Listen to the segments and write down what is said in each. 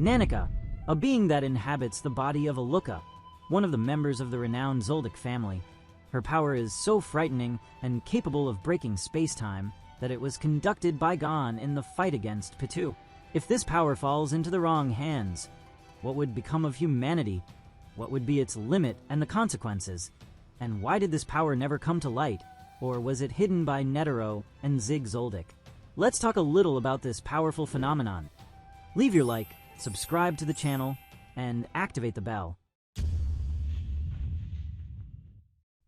Nanica, a being that inhabits the body of Aluka, one of the members of the renowned Zoldyck family. Her power is so frightening and capable of breaking space-time that it was conducted by Gon in the fight against Pitu. If this power falls into the wrong hands, what would become of humanity? What would be its limit and the consequences? And why did this power never come to light? Or was it hidden by Netero and Zoldyck? Let's talk a little about this powerful phenomenon. Leave your like, subscribe to the channel, and activate the bell.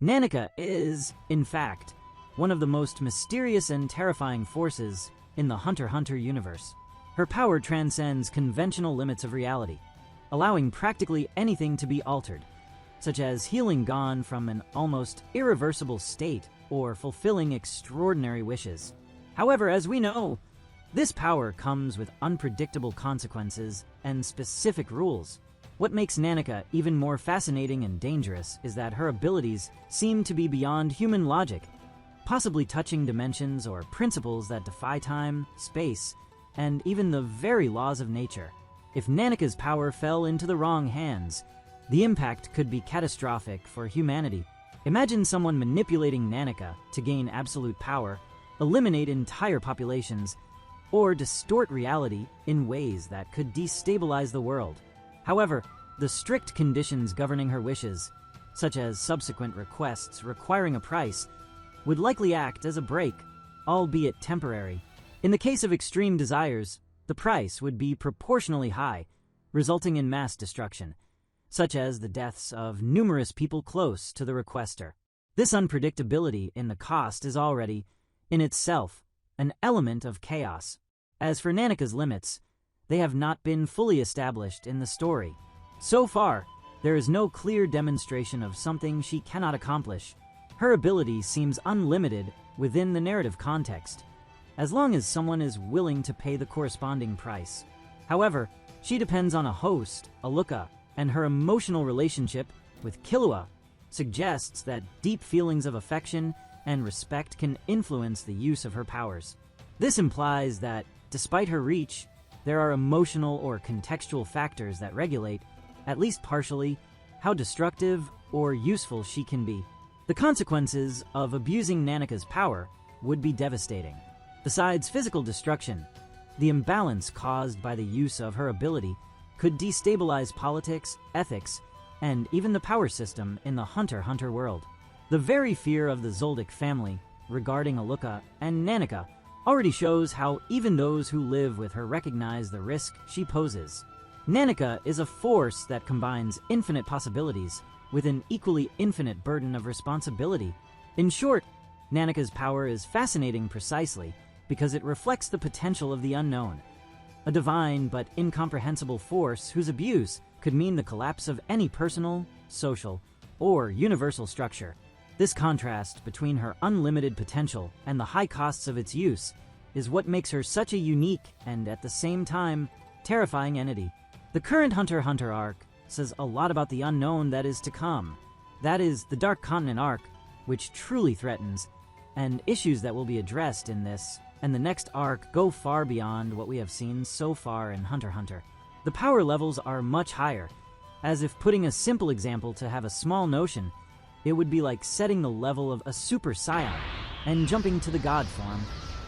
Nanica is, in fact, one of the most mysterious and terrifying forces in the Hunter x Hunter universe. Her power transcends conventional limits of reality, allowing practically anything to be altered, such as healing Gon from an almost irreversible state or fulfilling extraordinary wishes. However, as we know, this power comes with unpredictable consequences and specific rules. What makes Nanica even more fascinating and dangerous is that her abilities seem to be beyond human logic, possibly touching dimensions or principles that defy time, space, and even the very laws of nature. If Nanica's power fell into the wrong hands, the impact could be catastrophic for humanity. Imagine someone manipulating Nanica to gain absolute power, eliminate entire populations, or distort reality in ways that could destabilize the world. However, the strict conditions governing her wishes, such as subsequent requests requiring a price, would likely act as a brake, albeit temporary. In the case of extreme desires, the price would be proportionally high, resulting in mass destruction, such as the deaths of numerous people close to the requester. This unpredictability in the cost is already, in itself, an element of chaos. As for Nanica's limits, they have not been fully established in the story. So far, there is no clear demonstration of something she cannot accomplish. Her ability seems unlimited within the narrative context, as long as someone is willing to pay the corresponding price. However, she depends on a host, Aluka, and her emotional relationship with Killua suggests that deep feelings of affection and respect can influence the use of her powers. This implies that, despite her reach, there are emotional or contextual factors that regulate, at least partially, how destructive or useful she can be. The consequences of abusing Nanica's power would be devastating. Besides physical destruction, the imbalance caused by the use of her ability could destabilize politics, ethics, and even the power system in the Hunter x Hunter world. The very fear of the Zoldyck family regarding Aluka and Nanica already shows how even those who live with her recognize the risk she poses. Nanica is a force that combines infinite possibilities with an equally infinite burden of responsibility. In short, Nanica's power is fascinating precisely because it reflects the potential of the unknown, a divine but incomprehensible force whose abuse could mean the collapse of any personal, social, or universal structure. This contrast between her unlimited potential and the high costs of its use is what makes her such a unique and, at the same time, terrifying entity. The current Hunter x Hunter arc says a lot about the unknown that is to come. That is, the Dark Continent arc, which truly threatens, and issues that will be addressed in this and the next arc go far beyond what we have seen so far in Hunter x Hunter. The power levels are much higher, as if putting a simple example to have a small notion, it would be like setting the level of a Super Saiyan and jumping to the God form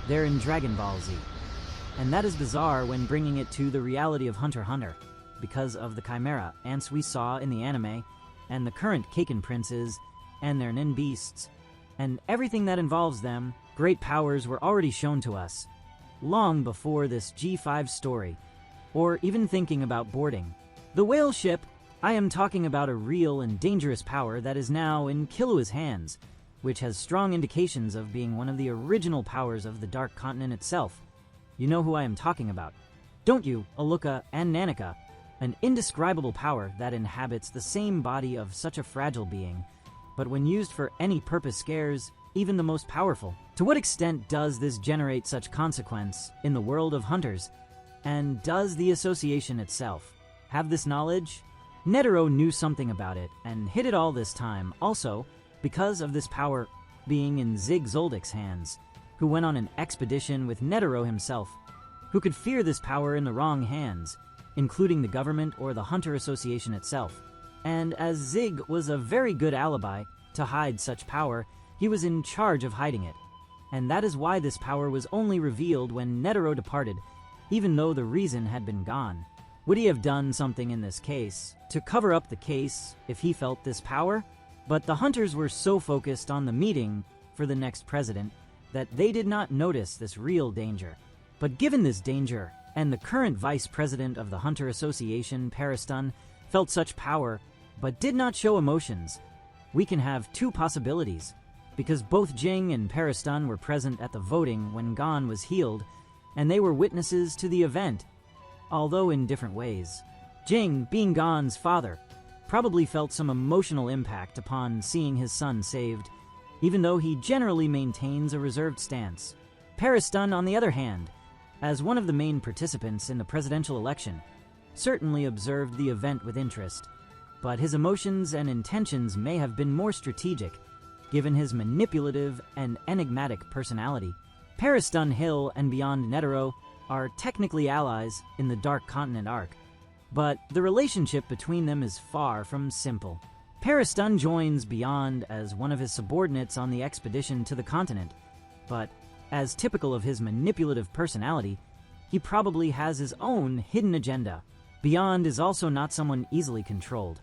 there in Dragon Ball Z. And that is bizarre when bringing it to the reality of Hunter x Hunter, because of the Chimera ants we saw in the anime, and the current Kaken princes, and their nin beasts, and everything that involves them. Great powers were already shown to us, long before this G5 story, or even thinking about boarding. The whale ship, I am talking about a real and dangerous power that is now in Killua's hands, which has strong indications of being one of the original powers of the Dark Continent itself. You know who I am talking about, don't you, Aluka and Nanica? An indescribable power that inhabits the same body of such a fragile being, but when used for any purpose scares even the most powerful. To what extent does this generate such consequence in the world of hunters? And does the association itself have this knowledge? Netero knew something about it and hid it all this time, also because of this power being in Zoldyck's hands, who went on an expedition with Netero himself, who could fear this power in the wrong hands, including the government or the Hunter Association itself. And as Zig was a very good alibi to hide such power, he was in charge of hiding it. And that is why this power was only revealed when Netero departed, even though the reason had been gone. Would he have done something in this case to cover up the case if he felt this power? But the Hunters were so focused on the meeting for the next president that they did not notice this real danger. But given this danger, and the current vice president of the Hunter Association, Pariston, felt such power but did not show emotions, we can have two possibilities. Because both Jing and Pariston were present at the voting when Gon was healed, and they were witnesses to the event, although in different ways. Jing, being Gon's father, probably felt some emotional impact upon seeing his son saved, even though he generally maintains a reserved stance. Pariston, on the other hand, as one of the main participants in the presidential election, certainly observed the event with interest, but his emotions and intentions may have been more strategic, given his manipulative and enigmatic personality. Pariston Hill and Beyond Netero are technically allies in the Dark Continent arc, but the relationship between them is far from simple. Pariston joins Beyond as one of his subordinates on the expedition to the continent, but as typical of his manipulative personality, he probably has his own hidden agenda. Beyond is also not someone easily controlled,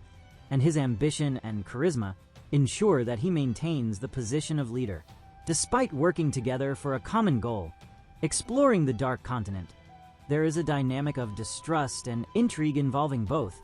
and his ambition and charisma ensure that he maintains the position of leader, despite working together for a common goal, exploring the Dark Continent. There is a dynamic of distrust and intrigue involving both,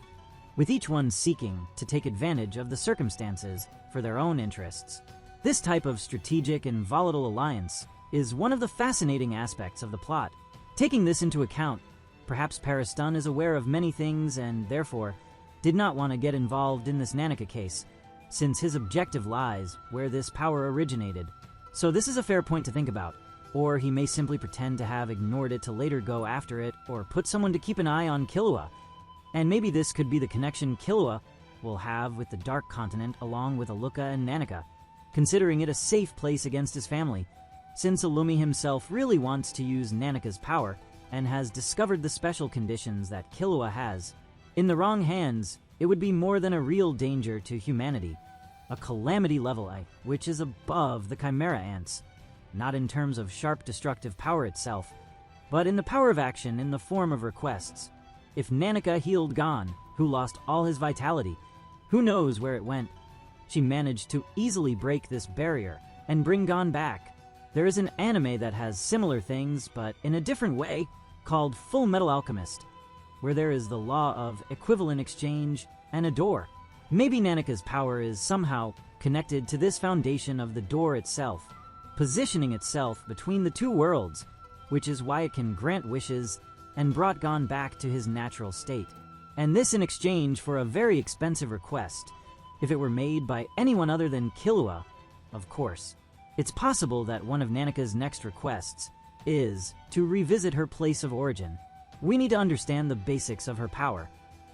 with each one seeking to take advantage of the circumstances for their own interests. This type of strategic and volatile alliance is one of the fascinating aspects of the plot. Taking this into account, perhaps Pariston is aware of many things and, therefore, did not want to get involved in this Nanica case, since his objective lies where this power originated. So this is a fair point to think about. Or he may simply pretend to have ignored it to later go after it, or put someone to keep an eye on Killua. And maybe this could be the connection Killua will have with the Dark Continent along with Aluka and Nanica, considering it a safe place against his family, since Illumi himself really wants to use Nanica's power and has discovered the special conditions that Killua has. In the wrong hands, it would be more than a real danger to humanity, a calamity level, which is above the Chimera Ants. Not in terms of sharp destructive power itself, but in the power of action in the form of requests. If Nanica healed Gon, who lost all his vitality, who knows where it went? She managed to easily break this barrier and bring Gon back. There is an anime that has similar things, but in a different way, called Full Metal Alchemist, where there is the law of equivalent exchange and a door. Maybe Nanica's power is somehow connected to this foundation of the door itself, positioning itself between the two worlds, which is why it can grant wishes and brought Gon back to his natural state. And this in exchange for a very expensive request, if it were made by anyone other than Killua, of course. It's possible that one of Nanica's next requests is to revisit her place of origin. We need to understand the basics of her power.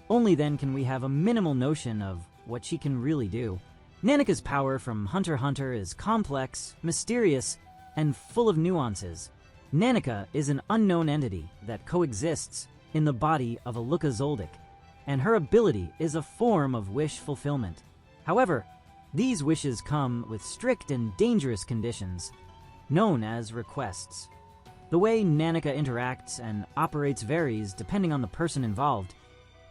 Only then can we have a minimal notion of what she can really do. Nanica's power from Hunter x Hunter is complex, mysterious, and full of nuances. Nanica is an unknown entity that coexists in the body of Aluka Zoldyck, and her ability is a form of wish fulfillment. However, these wishes come with strict and dangerous conditions, known as requests. The way Nanica interacts and operates varies depending on the person involved,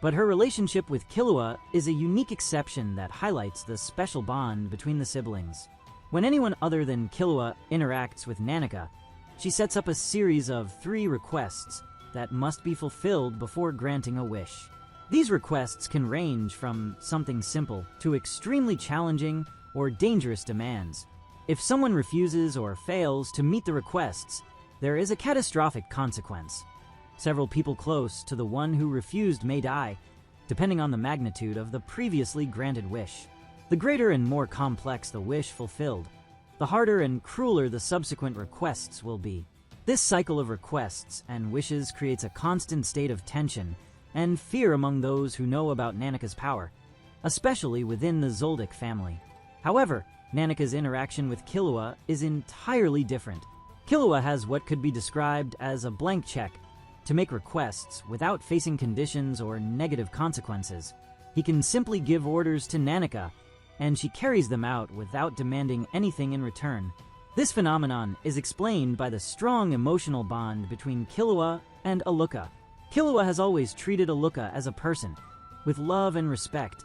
but her relationship with Killua is a unique exception that highlights the special bond between the siblings. When anyone other than Killua interacts with Nanica, she sets up a series of 3 requests that must be fulfilled before granting a wish. These requests can range from something simple to extremely challenging or dangerous demands. If someone refuses or fails to meet the requests, there is a catastrophic consequence. Several people close to the one who refused may die, depending on the magnitude of the previously granted wish. The greater and more complex the wish fulfilled, the harder and crueler the subsequent requests will be. This cycle of requests and wishes creates a constant state of tension and fear among those who know about Nanica's power, especially within the Zoldyck family. However, Nanica's interaction with Killua is entirely different. Killua has what could be described as a blank check, to make requests without facing conditions or negative consequences. He can simply give orders to Nanica, and she carries them out without demanding anything in return. This phenomenon is explained by the strong emotional bond between Killua and Aluka. Killua has always treated Aluka as a person, with love and respect,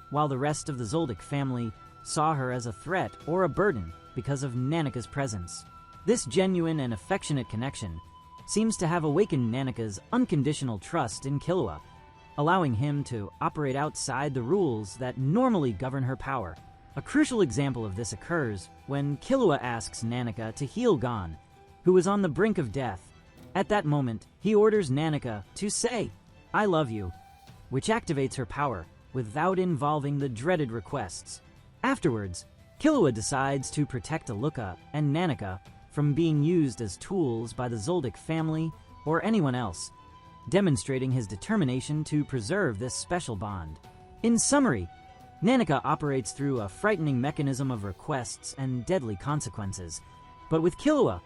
while the rest of the Zoldyck family saw her as a threat or a burden because of Nanica's presence. This genuine and affectionate connection seems to have awakened Nanica's unconditional trust in Killua, allowing him to operate outside the rules that normally govern her power. A crucial example of this occurs when Killua asks Nanica to heal Gon, who is on the brink of death. At that moment, he orders Nanica to say, "I love you," which activates her power without involving the dreaded requests. Afterwards, Killua decides to protect Aluka and Nanica from being used as tools by the Zoldyck family or anyone else, demonstrating his determination to preserve this special bond. In summary, Nanica operates through a frightening mechanism of requests and deadly consequences. But with Killua,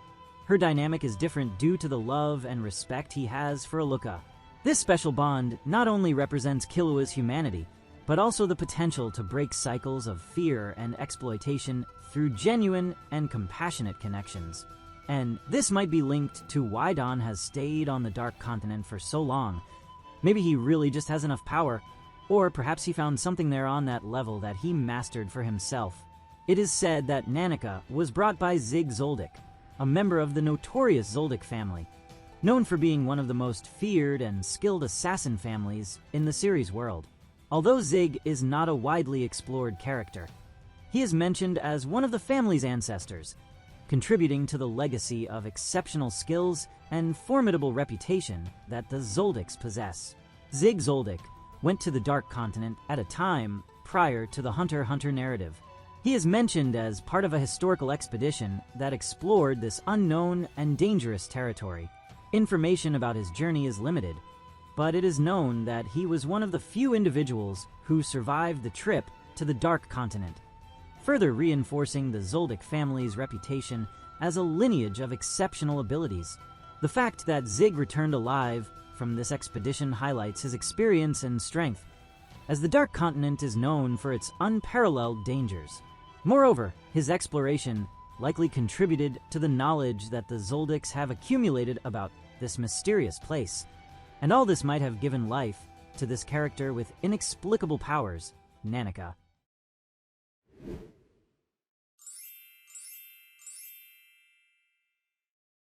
her dynamic is different due to the love and respect he has for Aluka. This special bond not only represents Killua's humanity, but also the potential to break cycles of fear and exploitation through genuine and compassionate connections. And this might be linked to why Don has stayed on the Dark Continent for so long. Maybe he really just has enough power, or perhaps he found something there on that level that he mastered for himself. It is said that Nanica was brought by Zoldyck, a member of the notorious Zoldyck family, known for being one of the most feared and skilled assassin families in the series world. Although Zig is not a widely explored character, he is mentioned as one of the family's ancestors, contributing to the legacy of exceptional skills and formidable reputation that the Zoldicks possess. Zoldyck went to the Dark Continent at a time prior to the Hunter x Hunter narrative. He is mentioned as part of a historical expedition that explored this unknown and dangerous territory. Information about his journey is limited, but it is known that he was one of the few individuals who survived the trip to the Dark Continent, further reinforcing the Zoldyck family's reputation as a lineage of exceptional abilities. The fact that Zig returned alive from this expedition highlights his experience and strength, as the Dark Continent is known for its unparalleled dangers. Moreover, his exploration likely contributed to the knowledge that the Zoldicks have accumulated about this mysterious place, and all this might have given life to this character with inexplicable powers, Nanica.